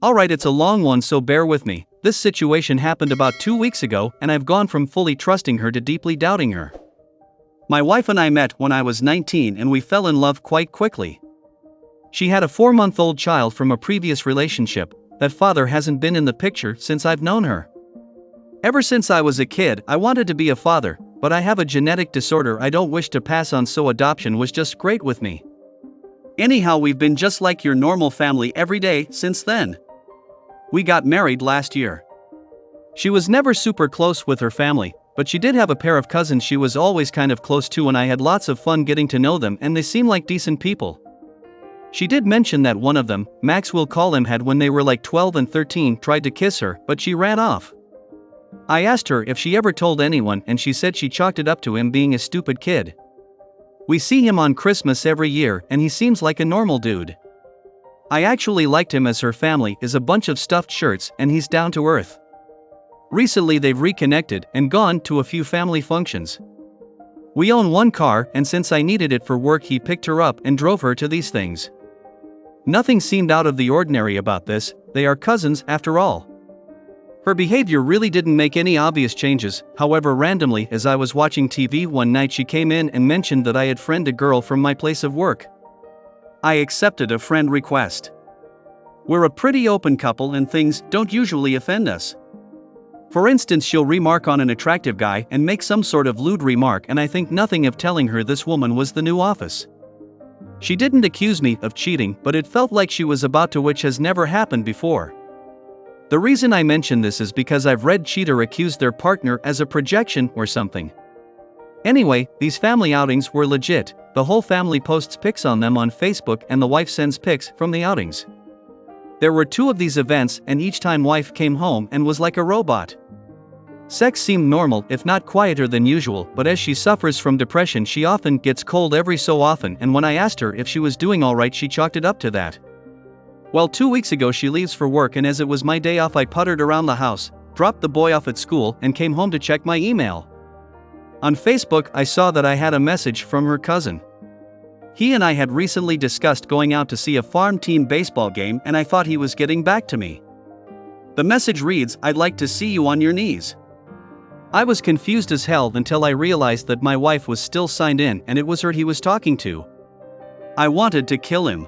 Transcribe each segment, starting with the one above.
Alright, it's a long one, so bear with me. This situation happened about 2 weeks ago, and I've gone from fully trusting her to deeply doubting her. My wife and I met when I was 19 and we fell in love quite quickly. She had a 4-month-old child from a previous relationship. That father hasn't been in the picture since I've known her. Ever since I was a kid, I wanted to be a father, but I have a genetic disorder I don't wish to pass on, so adoption was just great with me. Anyhow, we've been just like your normal family every day since then. We got married last year. She was never super close with her family, but she did have a pair of cousins she was always kind of close to, and I had lots of fun getting to know them, and they seem like decent people. She did mention that one of them, Max we'll call him, had when they were like 12 and 13 tried to kiss her, but she ran off. I asked her if she ever told anyone, and she said she chalked it up to him being a stupid kid. We see him on Christmas every year and he seems like a normal dude. I actually liked him, as her family is a bunch of stuffed shirts and he's down to earth. Recently they've reconnected and gone to a few family functions. We own one car, and since I needed it for work he picked her up and drove her to these things. Nothing seemed out of the ordinary about this, they are cousins after all. Her behavior really didn't make any obvious changes. However, randomly as I was watching TV one night she came in and mentioned that I had friended a girl from my place of work. I accepted a friend request. We're a pretty open couple and things don't usually offend us. For instance, she'll remark on an attractive guy and make some sort of lewd remark, and I think nothing of telling her this woman was the new Office. She didn't accuse me of cheating, but it felt like she was about to, which has never happened before. The reason I mention this is because I've read cheater accuse their partner as a projection or something. Anyway, these family outings were legit. The whole family posts pics on them on Facebook and the wife sends pics from the outings. There were 2 of these events, and each time wife came home and was like a robot. Sex seemed normal, if not quieter than usual, but as she suffers from depression she often gets cold every so often, and when I asked her if she was doing alright she chalked it up to that. Well, 2 weeks ago she leaves for work, and as it was my day off I puttered around the house, dropped the boy off at school, and came home to check my email. On Facebook I saw that I had a message from her cousin. He and I had recently discussed going out to see a farm team baseball game, and I thought he was getting back to me. The message reads, "I'd like to see you on your knees." I was confused as hell until I realized that my wife was still signed in and it was her he was talking to. I wanted to kill him.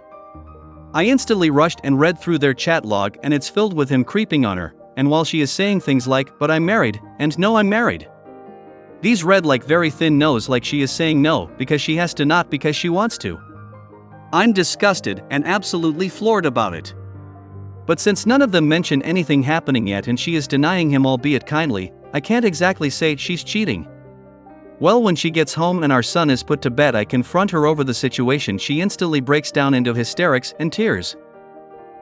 I instantly rushed and read through their chat log, and it's filled with him creeping on her, and while she is saying things like, "But I'm married," and "No, I'm married." These read like very thin no's, like she is saying no because she has to, not because she wants to. I'm disgusted and absolutely floored about it. But since none of them mention anything happening yet and she is denying him, albeit kindly, I can't exactly say she's cheating. Well, when she gets home and our son is put to bed, I confront her over the situation. She instantly breaks down into hysterics and tears,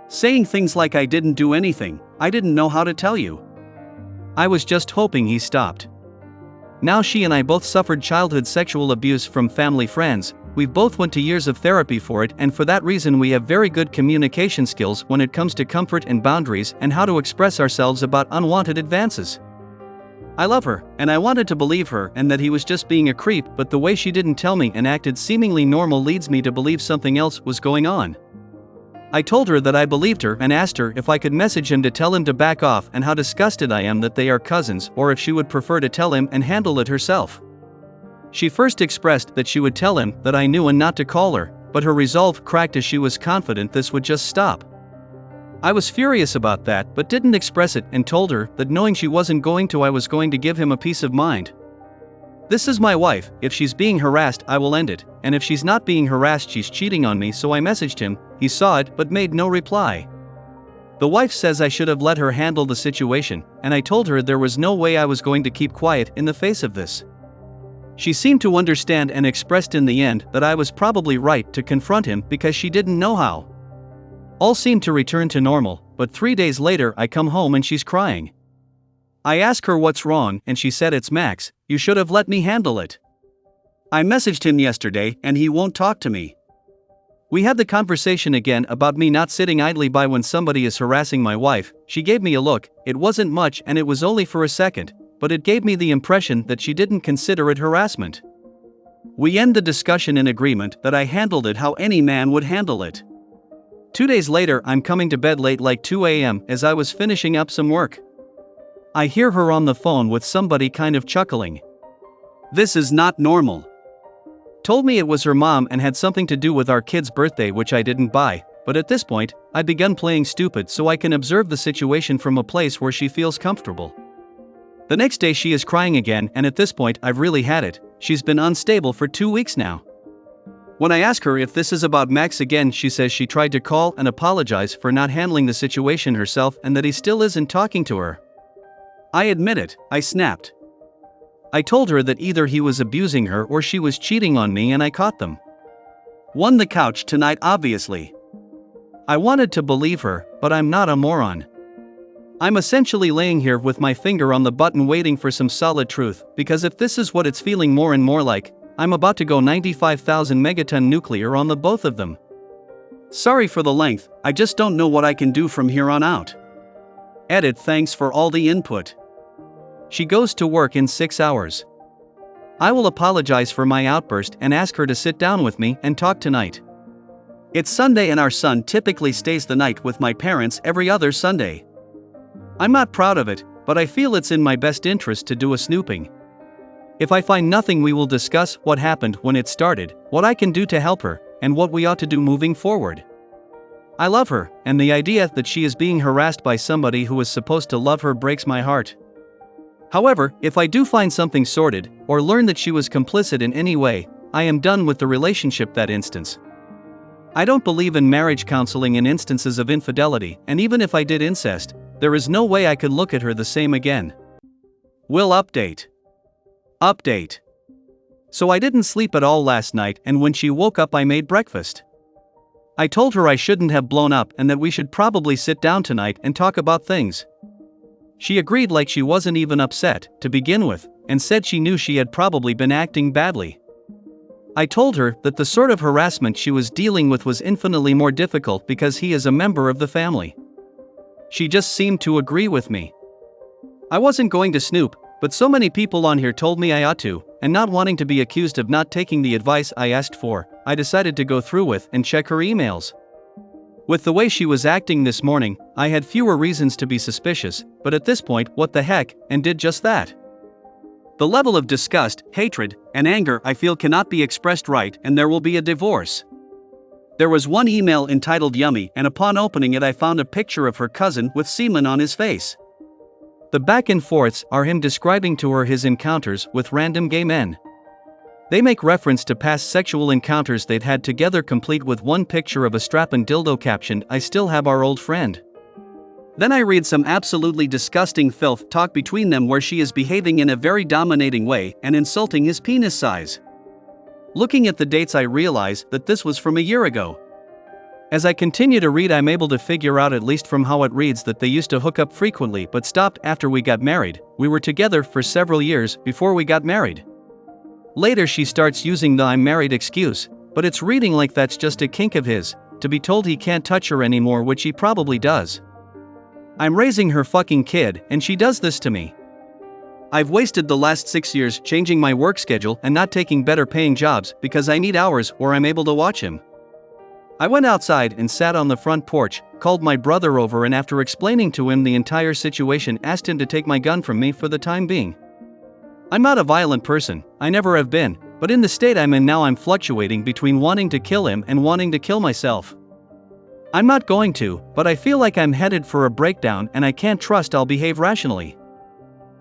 saying things like, "I didn't do anything, I didn't know how to tell you. I was just hoping he stopped." Now she and I both suffered childhood sexual abuse from family friends. We've both went to years of therapy for it, and for that reason we have very good communication skills when it comes to comfort and boundaries and how to express ourselves about unwanted advances. I love her, and I wanted to believe her and that he was just being a creep, but the way she didn't tell me and acted seemingly normal leads me to believe something else was going on. I told her that I believed her and asked her if I could message him to tell him to back off and how disgusted I am that they are cousins, or if she would prefer to tell him and handle it herself. She first expressed that she would tell him that I knew and not to call her, but her resolve cracked as she was confident this would just stop. I was furious about that, but didn't express it, and told her that knowing she wasn't going to, I was going to give him a peace of mind. This is my wife. If she's being harassed, I will end it, and if she's not being harassed, she's cheating on me. So I messaged him. He saw it but made no reply. The wife says I should have let her handle the situation, and I told her there was no way I was going to keep quiet in the face of this. She seemed to understand and expressed in the end that I was probably right to confront him because she didn't know how. All seemed to return to normal, but 3 days later I come home and she's crying. I ask her what's wrong, and she said, "It's Max, you should have let me handle it." I messaged him yesterday and he won't talk to me. We had the conversation again about me not sitting idly by when somebody is harassing my wife. She gave me a look. It wasn't much and it was only for a second, but it gave me the impression that she didn't consider it harassment. We end the discussion in agreement that I handled it how any man would handle it. 2 days later, I'm coming to bed late like 2 a.m. as I was finishing up some work. I hear her on the phone with somebody kind of chuckling. This is not normal. Told me it was her mom and had something to do with our kid's birthday, which I didn't buy, but at this point, I begun playing stupid so I can observe the situation from a place where she feels comfortable. The next day she is crying again, and at this point I've really had it. She's been unstable for 2 weeks now. When I ask her if this is about Max again, she says she tried to call and apologize for not handling the situation herself and that he still isn't talking to her. I admit it, I snapped. I told her that either he was abusing her or she was cheating on me and I caught them. Won the couch tonight, obviously. I wanted to believe her, but I'm not a moron. I'm essentially laying here with my finger on the button waiting for some solid truth, because if this is what it's feeling more and more like, I'm about to go 95,000 megaton nuclear on the both of them. Sorry for the length, I just don't know what I can do from here on out. Edit, thanks for all the input. She goes to work in 6 hours. I will apologize for my outburst and ask her to sit down with me and talk tonight. It's Sunday and our son typically stays the night with my parents every other Sunday. I'm not proud of it, but I feel it's in my best interest to do a snooping. If I find nothing, we will discuss what happened when it started, what I can do to help her, and what we ought to do moving forward. I love her, and the idea that she is being harassed by somebody who is supposed to love her breaks my heart. However, if I do find something sordid, or learn that she was complicit in any way, I am done with the relationship that instance. I don't believe in marriage counseling in instances of infidelity, and even if I did incest, there is no way I could look at her the same again. Will update. Update. So I didn't sleep at all last night, and when she woke up I made breakfast. I told her I shouldn't have blown up and that we should probably sit down tonight and talk about things. She agreed like she wasn't even upset, to begin with, and said she knew she had probably been acting badly. I told her that the sort of harassment she was dealing with was infinitely more difficult because he is a member of the family. She just seemed to agree with me. I wasn't going to snoop, but so many people on here told me I ought to, and not wanting to be accused of not taking the advice I asked for, I decided to go through with and check her emails. With the way she was acting this morning, I had fewer reasons to be suspicious, but at this point, what the heck, and did just that. The level of disgust, hatred, and anger I feel cannot be expressed right, and there will be a divorce. There was one email entitled Yummy, and upon opening it I found a picture of her cousin with semen on his face. The back and forths are him describing to her his encounters with random gay men. They make reference to past sexual encounters they'd had together, complete with one picture of a strap-on dildo captioned, "I still have our old friend." Then I read some absolutely disgusting filth talk between them where she is behaving in a very dominating way and insulting his penis size. Looking at the dates I realize that this was from a year ago. As I continue to read, I'm able to figure out, at least from how it reads, that they used to hook up frequently but stopped after we got married. We were together for several years before we got married. Later she starts using the "I'm married" excuse, but it's reading like that's just a kink of his, to be told he can't touch her anymore, which he probably does. I'm raising her fucking kid, and she does this to me. I've wasted the last 6 years changing my work schedule and not taking better paying jobs because I need hours where I'm able to watch him. I went outside and sat on the front porch, called my brother over, and after explaining to him the entire situation, asked him to take my gun from me for the time being. I'm not a violent person, I never have been, but in the state I'm in now I'm fluctuating between wanting to kill him and wanting to kill myself. I'm not going to, but I feel like I'm headed for a breakdown and I can't trust I'll behave rationally.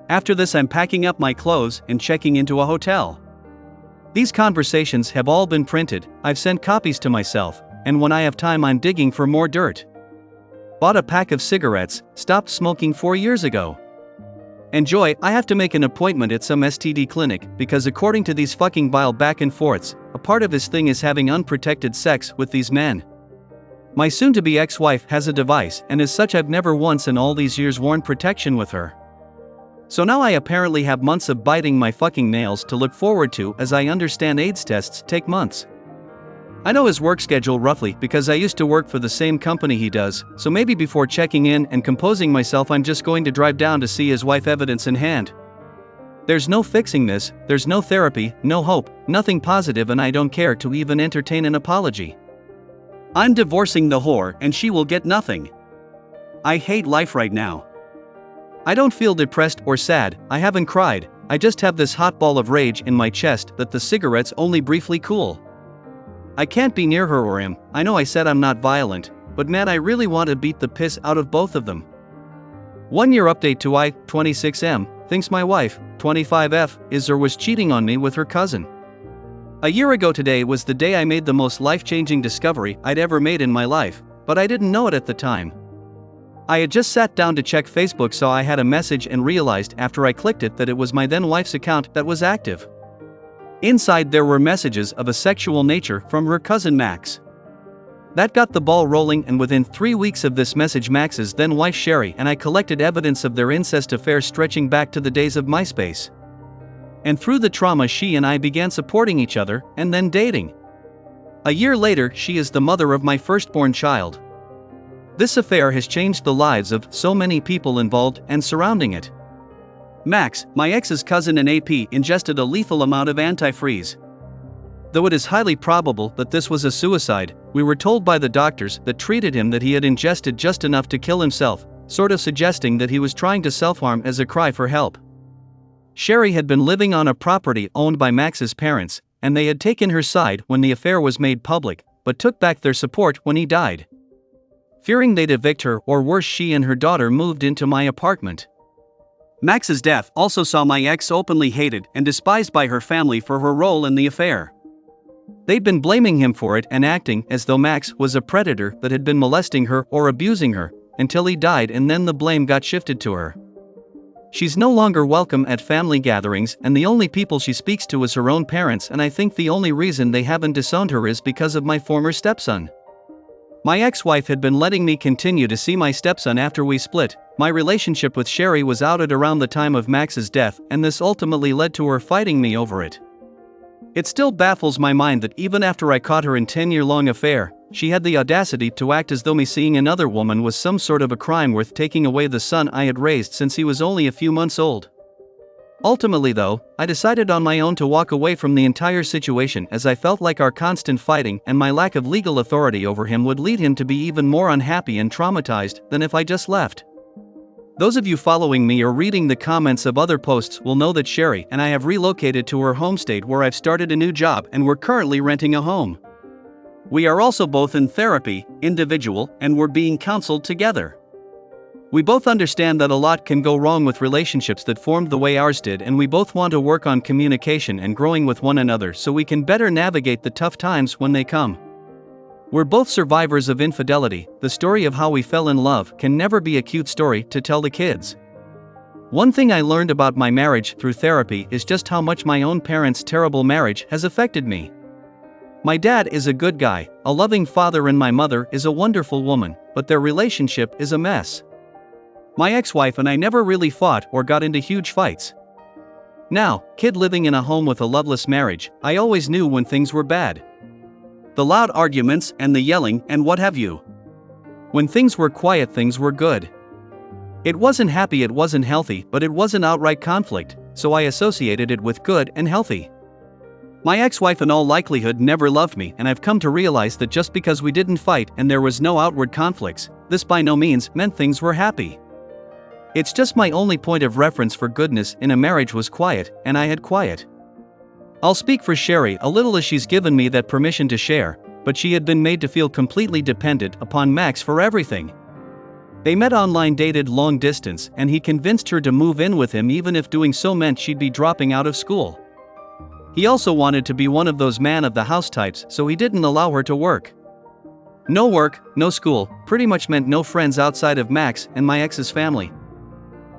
After this I'm packing up my clothes and checking into a hotel. These conversations have all been printed, I've sent copies to myself, and when I have time I'm digging for more dirt. Bought a pack of cigarettes, stopped smoking 4 years ago. Enjoy, I have to make an appointment at some STD clinic because according to these fucking bile back and forths, a part of his thing is having unprotected sex with these men. My soon-to-be ex-wife has a device, and as such I've never once in all these years worn protection with her. So now I apparently have months of biting my fucking nails to look forward to, as I understand AIDS tests take months. I know his work schedule roughly because I used to work for the same company he does, so maybe before checking in and composing myself I'm just going to drive down to see his wife, evidence in hand. There's no fixing this, there's no therapy, no hope, nothing positive, and I don't care to even entertain an apology. I'm divorcing the whore and she will get nothing. I hate life right now. I don't feel depressed or sad, I haven't cried, I just have this hot ball of rage in my chest that the cigarettes only briefly cool. I can't be near her or him. I know I said I'm not violent, but man, I really want to beat the piss out of both of them. 1 year update to I, 26M, thinks my wife, 25F, is or was cheating on me with her cousin. A year ago today was the day I made the most life-changing discovery I'd ever made in my life, but I didn't know it at the time. I had just sat down to check Facebook, saw I had a message and realized after I clicked it that it was my then wife's account that was active. Inside there were messages of a sexual nature from her cousin Max. That got the ball rolling, and within 3 weeks of this message, Max's then wife Sherry and I collected evidence of their incest affair stretching back to the days of MySpace. And through the trauma, she and I began supporting each other and then dating. A year later, she is the mother of my firstborn child. This affair has changed the lives of so many people involved and surrounding it. Max, my ex's cousin and AP, ingested a lethal amount of antifreeze. Though it is highly probable that this was a suicide, we were told by the doctors that treated him that he had ingested just enough to kill himself, sort of suggesting that he was trying to self-harm as a cry for help. Sherry had been living on a property owned by Max's parents, and they had taken her side when the affair was made public, but took back their support when he died. Fearing they'd evict her, or worse, she and her daughter moved into my apartment. Max's death also saw my ex openly hated and despised by her family for her role in the affair. They'd been blaming him for it and acting as though Max was a predator that had been molesting her or abusing her, until he died, and then the blame got shifted to her. She's no longer welcome at family gatherings, and the only people she speaks to is her own parents, and I think the only reason they haven't disowned her is because of my former stepson. My ex-wife had been letting me continue to see my stepson after we split. My relationship with Sherry was outed around the time of Max's death, and this ultimately led to her fighting me over it. It still baffles my mind that even after I caught her in a 10-year-long affair, she had the audacity to act as though me seeing another woman was some sort of a crime worth taking away the son I had raised since he was only a few months old. Ultimately though, I decided on my own to walk away from the entire situation, as I felt like our constant fighting and my lack of legal authority over him would lead him to be even more unhappy and traumatized than if I just left. Those of you following me or reading the comments of other posts will know that Sherry and I have relocated to her home state, where I've started a new job and we're currently renting a home. We are also both in therapy, individual, and we're being counseled together. We both understand that a lot can go wrong with relationships that formed the way ours did, and we both want to work on communication and growing with one another so we can better navigate the tough times when they come. We're both survivors of infidelity. The story of how we fell in love can never be a cute story to tell the kids. One thing I learned about my marriage through therapy is just how much my own parents' terrible marriage has affected me. My dad is a good guy, a loving father, and my mother is a wonderful woman, but their relationship is a mess. My ex-wife and I never really fought or got into huge fights. Now, kid living in a home with a loveless marriage, I always knew when things were bad. The loud arguments and the yelling and what have you. When things were quiet, things were good. It wasn't happy, it wasn't healthy, but it wasn't outright conflict, so I associated it with good and healthy. My ex-wife in all likelihood never loved me, and I've come to realize that just because we didn't fight and there was no outward conflicts, this by no means meant things were happy. It's just my only point of reference for goodness in a marriage was quiet, and I had quiet. I'll speak for Sherry a little, as she's given me that permission to share, but she had been made to feel completely dependent upon Max for everything. They met online, dated long distance, and he convinced her to move in with him even if doing so meant she'd be dropping out of school. He also wanted to be one of those man of the house types, so he didn't allow her to work. No work, no school, pretty much meant no friends outside of Max and my ex's family.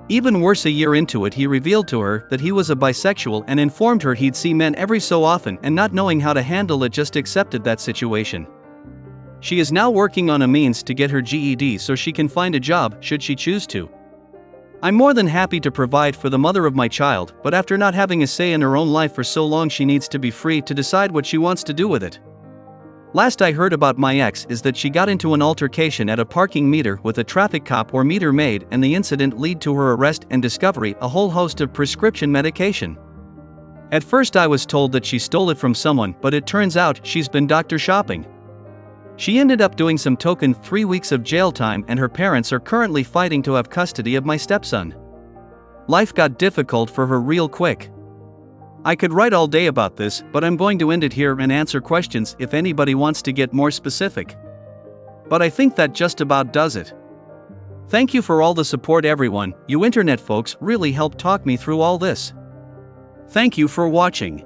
Even worse, a year into it he revealed to her that he was a bisexual and informed her he'd see men every so often, and not knowing how to handle it just accepted that situation. She is now working on a means to get her GED so she can find a job should she choose to. I'm more than happy to provide for the mother of my child, but after not having a say in her own life for so long, she needs to be free to decide what she wants to do with it. Last I heard about my ex is that she got into an altercation at a parking meter with a traffic cop or meter maid, and the incident led to her arrest and discovery a whole host of prescription medication. At first I was told that she stole it from someone, but it turns out she's been doctor shopping. She ended up doing some token 3 weeks of jail time, and her parents are currently fighting to have custody of my stepson. Life got difficult for her real quick. I could write all day about this, but I'm going to end it here and answer questions if anybody wants to get more specific. But I think that just about does it. Thank you for all the support, everyone. You internet folks really helped talk me through all this. Thank you for watching.